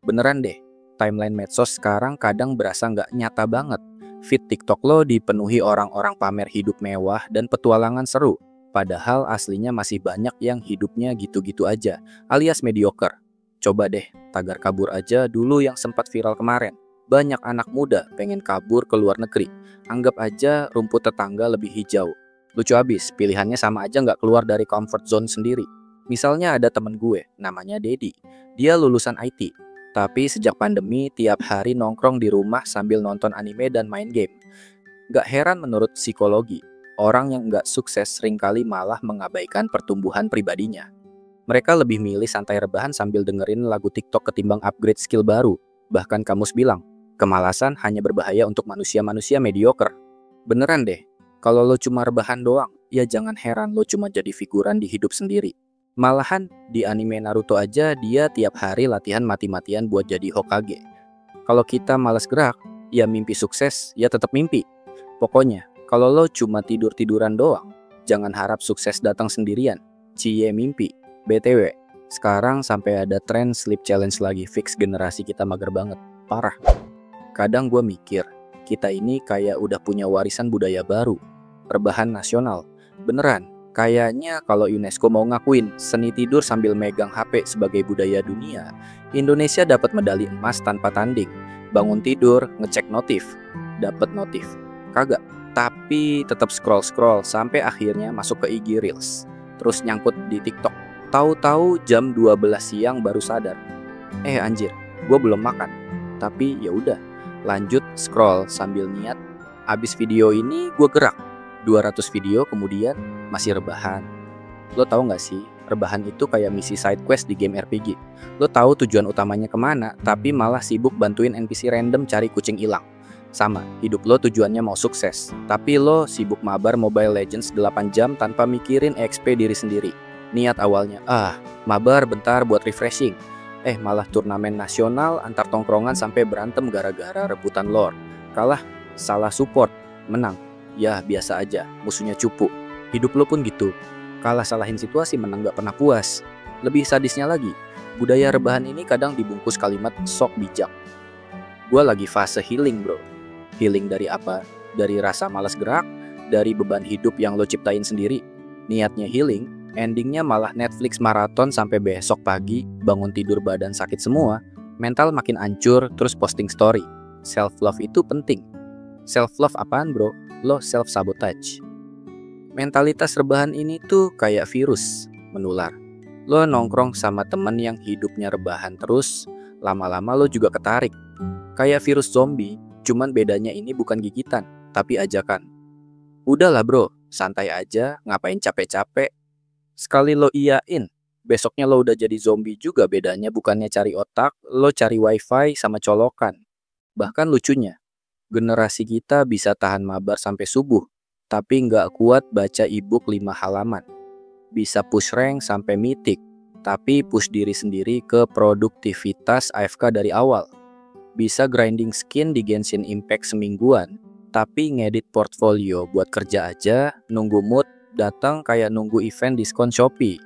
Beneran deh, timeline medsos sekarang kadang berasa nggak nyata banget. Feed TikTok lo dipenuhi orang-orang pamer hidup mewah dan petualangan seru. Padahal aslinya masih banyak yang hidupnya gitu-gitu aja, alias mediocre. Coba deh, tagar kabur aja dulu yang sempat viral kemarin. Banyak anak muda pengen kabur ke luar negeri. Anggap aja rumput tetangga lebih hijau. Lucu abis, pilihannya sama aja nggak keluar dari comfort zone sendiri. Misalnya ada temen gue, namanya Dedi. Dia lulusan IT. Tapi sejak pandemi, tiap hari nongkrong di rumah sambil nonton anime dan main game. Gak heran menurut psikologi, orang yang gak sukses seringkali malah mengabaikan pertumbuhan pribadinya. Mereka lebih milih santai rebahan sambil dengerin lagu TikTok ketimbang upgrade skill baru. Bahkan kamus bilang, kemalasan hanya berbahaya untuk manusia-manusia mediocre. Beneran deh, kalau lo cuma rebahan doang, ya jangan heran lo cuma jadi figuran di hidup sendiri. Malahan di anime Naruto aja dia tiap hari latihan mati-matian buat jadi Hokage. Kalau kita malas gerak, ya mimpi sukses ya tetap mimpi. Pokoknya, kalau lo cuma tidur-tiduran doang, jangan harap sukses datang sendirian. Cie mimpi. BTW, sekarang sampai ada tren sleep challenge lagi, fix generasi kita mager banget. Parah. Kadang gue mikir, kita ini kayak udah punya warisan budaya baru. Rebahan nasional. Beneran. Kayaknya kalau UNESCO mau ngakuin seni tidur sambil megang HP sebagai budaya dunia, Indonesia dapat medali emas tanpa tanding. Bangun tidur, ngecek notif, dapat notif. Kagak. Tapi tetap scroll-scroll sampai akhirnya masuk ke IG Reels. Terus nyangkut di TikTok. Tahu-tahu jam 12 siang baru sadar. Anjir, gue belum makan. Tapi ya udah, lanjut scroll sambil niat. Abis video ini gue gerak. 200 video kemudian masih rebahan. Lo tahu nggak sih, rebahan itu kayak misi side quest di game RPG. Lo tahu tujuan utamanya kemana, tapi malah sibuk bantuin NPC random cari kucing hilang. Sama, hidup lo tujuannya mau sukses, tapi lo sibuk mabar Mobile Legends 8 jam tanpa mikirin XP diri sendiri. Niat awalnya, mabar bentar buat refreshing. Malah turnamen nasional antar tongkrongan sampai berantem gara-gara rebutan lore. Kalah, salah support, menang. Ya biasa aja, musuhnya cupu. Hidup lo pun gitu. Kalah salahin situasi, menang gak pernah puas. Lebih sadisnya lagi, budaya rebahan ini kadang dibungkus kalimat sok bijak. Gue lagi fase healing bro. Healing dari apa? Dari rasa malas gerak? Dari beban hidup yang lo ciptain sendiri? Niatnya healing, endingnya malah Netflix maraton sampai besok pagi. Bangun tidur badan sakit semua. Mental makin hancur, terus posting story. Self-love itu penting. Self-love apaan bro? Lo self-sabotage. Mentalitas rebahan ini tuh kayak virus, menular. Lo nongkrong sama temen yang hidupnya rebahan terus, lama-lama lo juga ketarik. Kayak virus zombie, cuman bedanya ini bukan gigitan, tapi ajakan. Udahlah bro, santai aja, ngapain capek-capek. Sekali lo iyain, besoknya lo udah jadi zombie juga. Bedanya bukannya cari otak, lo cari wifi sama colokan. Bahkan lucunya, generasi kita bisa tahan mabar sampai subuh, tapi nggak kuat baca e-book 5 halaman. Bisa push rank sampai mythic, tapi push diri sendiri ke produktivitas AFK dari awal. Bisa grinding skin di Genshin Impact semingguan, tapi ngedit portfolio buat kerja aja, nunggu mood datang kayak nunggu event diskon Shopee.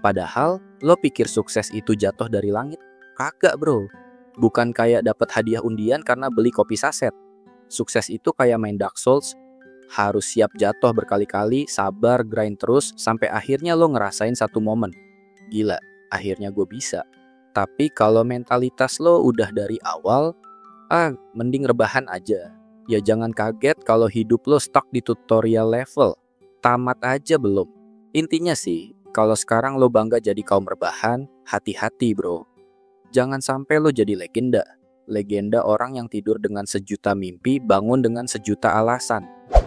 Padahal lo pikir sukses itu jatuh dari langit? Kagak bro. Bukan kayak dapat hadiah undian karena beli kopi saset. Sukses itu kayak main Dark Souls, harus siap jatuh berkali-kali, sabar, grind terus, sampai akhirnya lo ngerasain satu momen. Gila, akhirnya gue bisa. Tapi kalau mentalitas lo udah dari awal, mending rebahan aja. Ya jangan kaget kalau hidup lo stuck di tutorial level. Tamat aja belum. Intinya sih, kalau sekarang lo bangga jadi kaum rebahan, hati-hati bro. Jangan sampai lo jadi legenda. Legenda orang yang tidur dengan sejuta mimpi, bangun dengan sejuta alasan.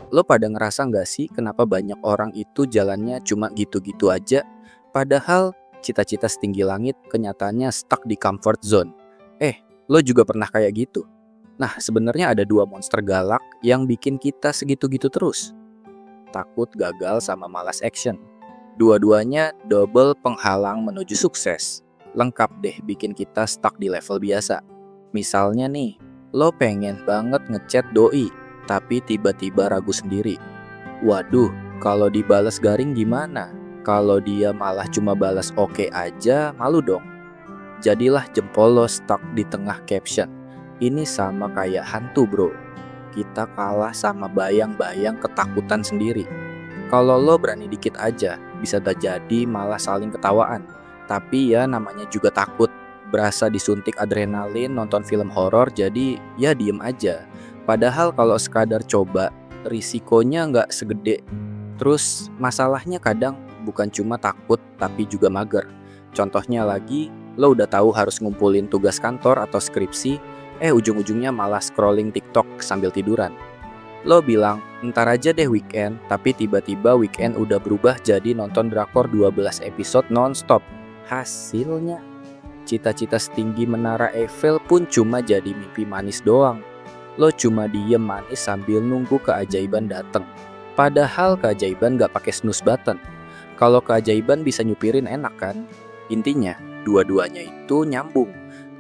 Lo pada ngerasa gak sih kenapa banyak orang itu jalannya cuma gitu-gitu aja? Padahal cita-cita setinggi langit, kenyataannya stuck di comfort zone. Lo juga pernah kayak gitu? Nah, sebenarnya ada dua monster galak yang bikin kita segitu-gitu terus. Takut gagal sama malas action. Dua-duanya double penghalang menuju sukses. Lengkap deh bikin kita stuck di level biasa. Misalnya nih, lo pengen banget ngechat doi, tapi tiba-tiba ragu sendiri. Waduh, kalau dibalas garing gimana? Kalau dia malah cuma balas oke aja, malu dong. Jadilah jempol lo stuck di tengah caption. Ini sama kayak hantu bro. Kita kalah sama bayang-bayang ketakutan sendiri. Kalau lo berani dikit aja, bisa jadi malah saling ketawaan. Tapi ya namanya juga takut. Berasa disuntik adrenalin nonton film horor, jadi ya diem aja. Padahal kalau sekadar coba, risikonya nggak segede. Terus masalahnya kadang bukan cuma takut tapi juga mager. Contohnya lagi, lo udah tahu harus ngumpulin tugas kantor atau skripsi, ujung-ujungnya malah scrolling TikTok sambil tiduran. Lo bilang, ntar aja deh weekend, tapi tiba-tiba weekend udah berubah jadi nonton drakor 12 episode non-stop. Hasilnya, cita-cita setinggi menara Eiffel pun cuma jadi mimpi manis doang. Lo cuma diem manis sambil nunggu keajaiban dateng. Padahal keajaiban gak pakai snooze button. Kalau keajaiban bisa nyupirin enak kan? Intinya, dua-duanya itu nyambung.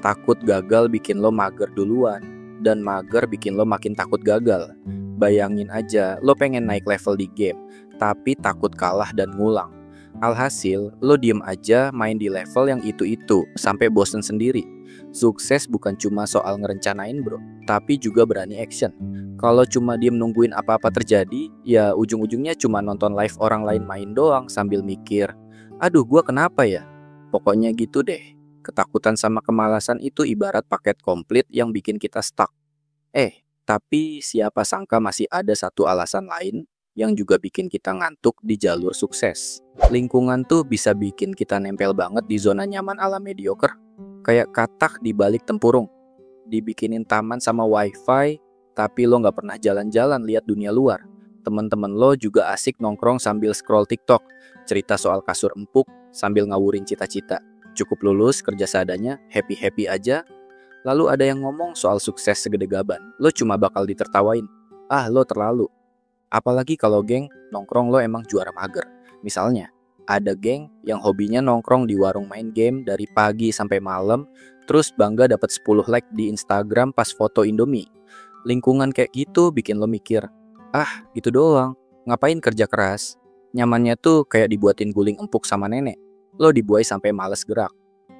Takut gagal bikin lo mager duluan, dan mager bikin lo makin takut gagal. Bayangin aja, lo pengen naik level di game, tapi takut kalah dan ngulang. Alhasil, lo diem aja main di level yang itu-itu, sampai bosen sendiri. Sukses bukan cuma soal ngerencanain bro, tapi juga berani action. Kalau cuma diem nungguin apa-apa terjadi, ya ujung-ujungnya cuma nonton live orang lain main doang sambil mikir, aduh gua kenapa ya? Pokoknya gitu deh. Ketakutan sama kemalasan itu ibarat paket komplit yang bikin kita stuck. Tapi siapa sangka masih ada satu alasan lain yang juga bikin kita ngantuk di jalur sukses. Lingkungan tuh bisa bikin kita nempel banget di zona nyaman ala mediocre. Kayak katak di balik tempurung. Dibikinin taman sama wifi, tapi lo gak pernah jalan-jalan lihat dunia luar. Temen-temen lo juga asik nongkrong sambil scroll TikTok, cerita soal kasur empuk sambil ngawurin cita-cita. Cukup lulus, kerja seadanya, happy-happy aja. Lalu ada yang ngomong soal sukses segede gaban, lo cuma bakal ditertawain. Ah, lo terlalu. Apalagi kalau geng nongkrong lo emang juara mager. Misalnya, ada geng yang hobinya nongkrong di warung main game dari pagi sampai malam, terus bangga dapat 10 like di Instagram pas foto Indomie. Lingkungan kayak gitu bikin lo mikir, ah gitu doang, ngapain kerja keras? Nyamannya tuh kayak dibuatin guling empuk sama nenek. Lo dibuai sampai males gerak.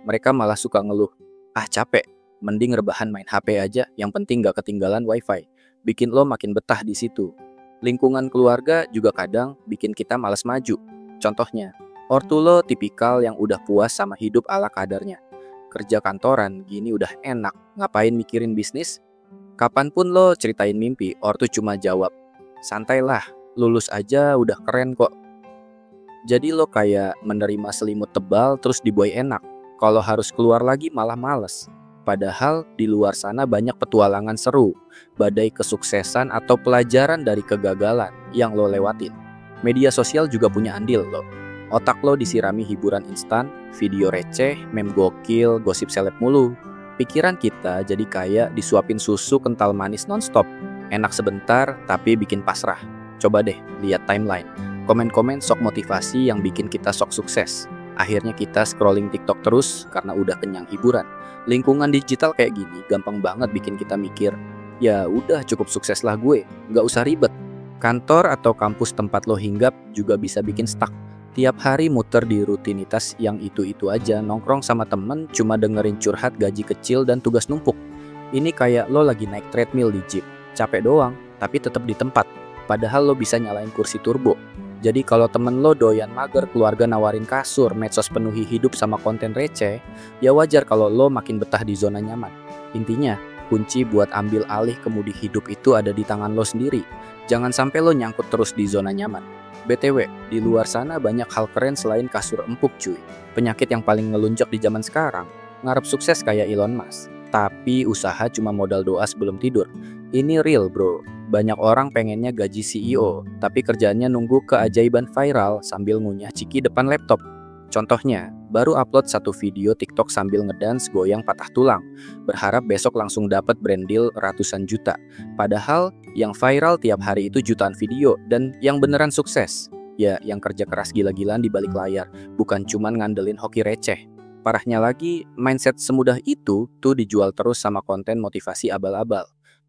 Mereka malah suka ngeluh, ah capek, mending rebahan main HP aja, yang penting gak ketinggalan wifi. Bikin lo makin betah di situ. Lingkungan keluarga juga kadang bikin kita males maju. Contohnya, ortu lo tipikal yang udah puas sama hidup ala kadarnya. Kerja kantoran gini udah enak, ngapain mikirin bisnis? Kapanpun lo ceritain mimpi, ortu cuma jawab, santailah, lulus aja udah keren kok. Jadi lo kayak menerima selimut tebal terus dibuai enak. Kalau harus keluar lagi malah males. Padahal di luar sana banyak petualangan seru, badai kesuksesan atau pelajaran dari kegagalan yang lo lewatin. Media sosial juga punya andil lo. Otak lo disirami hiburan instan, video receh, meme gokil, gosip seleb mulu. Pikiran kita jadi kayak disuapin susu kental manis nonstop. Enak sebentar tapi bikin pasrah. Coba deh lihat timeline. Komen-komen sok motivasi yang bikin kita sok sukses. Akhirnya kita scrolling TikTok terus karena udah kenyang hiburan. Lingkungan digital kayak gini gampang banget bikin kita mikir, ya udah cukup sukseslah gue, gak usah ribet. Kantor atau kampus tempat lo hinggap juga bisa bikin stuck. Tiap hari muter di rutinitas yang itu-itu aja, nongkrong sama temen cuma dengerin curhat gaji kecil dan tugas numpuk. Ini kayak lo lagi naik treadmill di gym, capek doang tapi tetap di tempat. Padahal lo bisa nyalain kursi turbo. Jadi kalau temen lo doyan mager, keluarga nawarin kasur, medsos penuhi hidup sama konten receh, ya wajar kalau lo makin betah di zona nyaman. Intinya, kunci buat ambil alih kemudi hidup itu ada di tangan lo sendiri. Jangan sampai lo nyangkut terus di zona nyaman. BTW, di luar sana banyak hal keren selain kasur empuk cuy. Penyakit yang paling ngelunjak di zaman sekarang, ngarep sukses kayak Elon Musk. Tapi usaha cuma modal doa sebelum tidur. Ini real bro. Banyak orang pengennya gaji CEO, tapi kerjaannya nunggu keajaiban viral sambil ngunyah ciki depan laptop. Contohnya, baru upload satu video TikTok sambil ngedance goyang patah tulang, berharap besok langsung dapat brand deal ratusan juta. Padahal yang viral tiap hari itu jutaan video dan yang beneran sukses. Ya, yang kerja keras gila-gilaan di balik layar, bukan cuman ngandelin hoki receh. Parahnya lagi, mindset semudah itu tuh dijual terus sama konten motivasi abal-abal.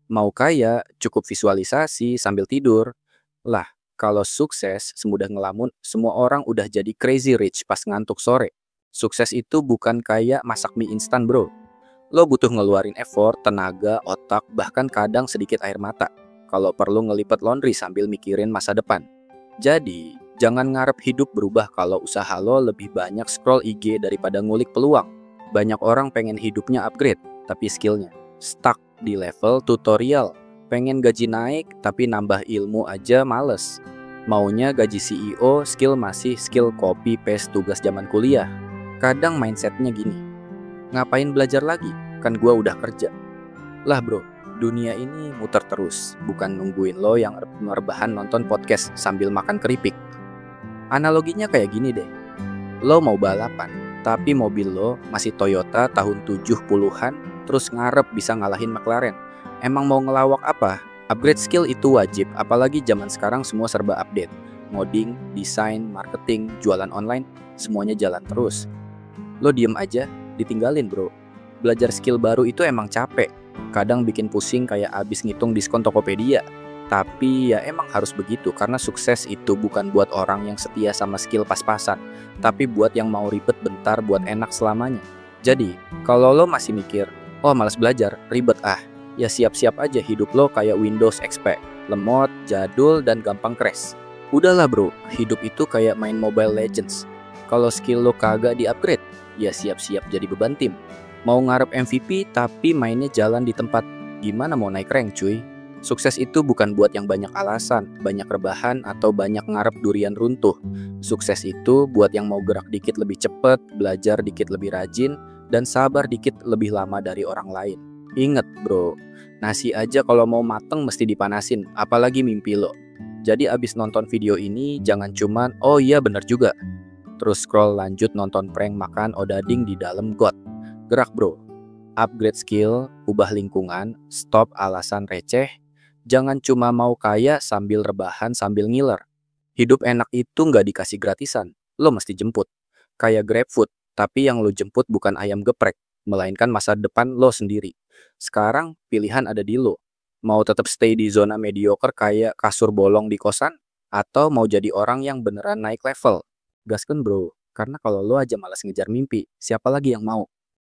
Mau kaya, cukup visualisasi sambil tidur. Lah, kalau sukses semudah ngelamun, semua orang udah jadi crazy rich pas ngantuk sore. Sukses itu bukan kayak masak mie instan bro. Lo butuh ngeluarin effort, tenaga, otak, bahkan kadang sedikit air mata. Kalau perlu ngelipet laundry sambil mikirin masa depan. Jadi, jangan ngarep hidup berubah kalau usaha lo lebih banyak scroll IG daripada ngulik peluang. Banyak orang pengen hidupnya upgrade, tapi skillnya stuck di level tutorial. Pengen gaji naik, tapi nambah ilmu aja males. Maunya gaji CEO, skill masih skill copy paste tugas zaman kuliah. Kadang mindsetnya gini, ngapain belajar lagi? Kan gua udah kerja. Lah bro, dunia ini muter terus, bukan nungguin lo yang rebahan nonton podcast sambil makan keripik. Analoginya kayak gini deh, lo mau balapan, tapi mobil lo masih Toyota tahun 70-an, terus ngarep bisa ngalahin McLaren. Emang mau ngelawak apa? Upgrade skill itu wajib, apalagi zaman sekarang semua serba update. Ngoding, desain, marketing, jualan online, semuanya jalan terus. Lo diem aja, ditinggalin bro. Belajar skill baru itu emang capek. Kadang bikin pusing kayak abis ngitung diskon Tokopedia. Tapi ya emang harus begitu, karena sukses itu bukan buat orang yang setia sama skill pas-pasan, tapi buat yang mau ribet bentar buat enak selamanya. Jadi, kalau lo masih mikir, oh malas belajar, ribet ya siap-siap aja hidup lo kayak Windows XP, lemot, jadul, dan gampang crash. Udahlah bro, hidup itu kayak main Mobile Legends. Kalau skill lo kagak di-upgrade, ya siap-siap jadi beban tim. Mau ngarep MVP tapi mainnya jalan di tempat, gimana mau naik rank cuy? Sukses itu bukan buat yang banyak alasan, banyak rebahan, atau banyak ngarep durian runtuh. Sukses itu buat yang mau gerak dikit lebih cepet, belajar dikit lebih rajin, dan sabar dikit lebih lama dari orang lain. Ingat bro, nasi aja kalau mau mateng mesti dipanasin, apalagi mimpi lo. Jadi abis nonton video ini jangan cuman, oh iya bener juga, terus scroll lanjut nonton prank makan odading di dalam got. Gerak bro, upgrade skill, ubah lingkungan, stop alasan receh. Jangan cuma mau kaya sambil rebahan sambil ngiler. Hidup enak itu nggak dikasih gratisan, lo mesti jemput. Kayak GrabFood, tapi yang lo jemput bukan ayam geprek, melainkan masa depan lo sendiri. Sekarang pilihan ada di lo. Mau tetap stay di zona mediocre kayak kasur bolong di kosan? Atau mau jadi orang yang beneran naik level? Gaskeun bro, karena kalau lo aja malas ngejar mimpi, siapa lagi yang mau?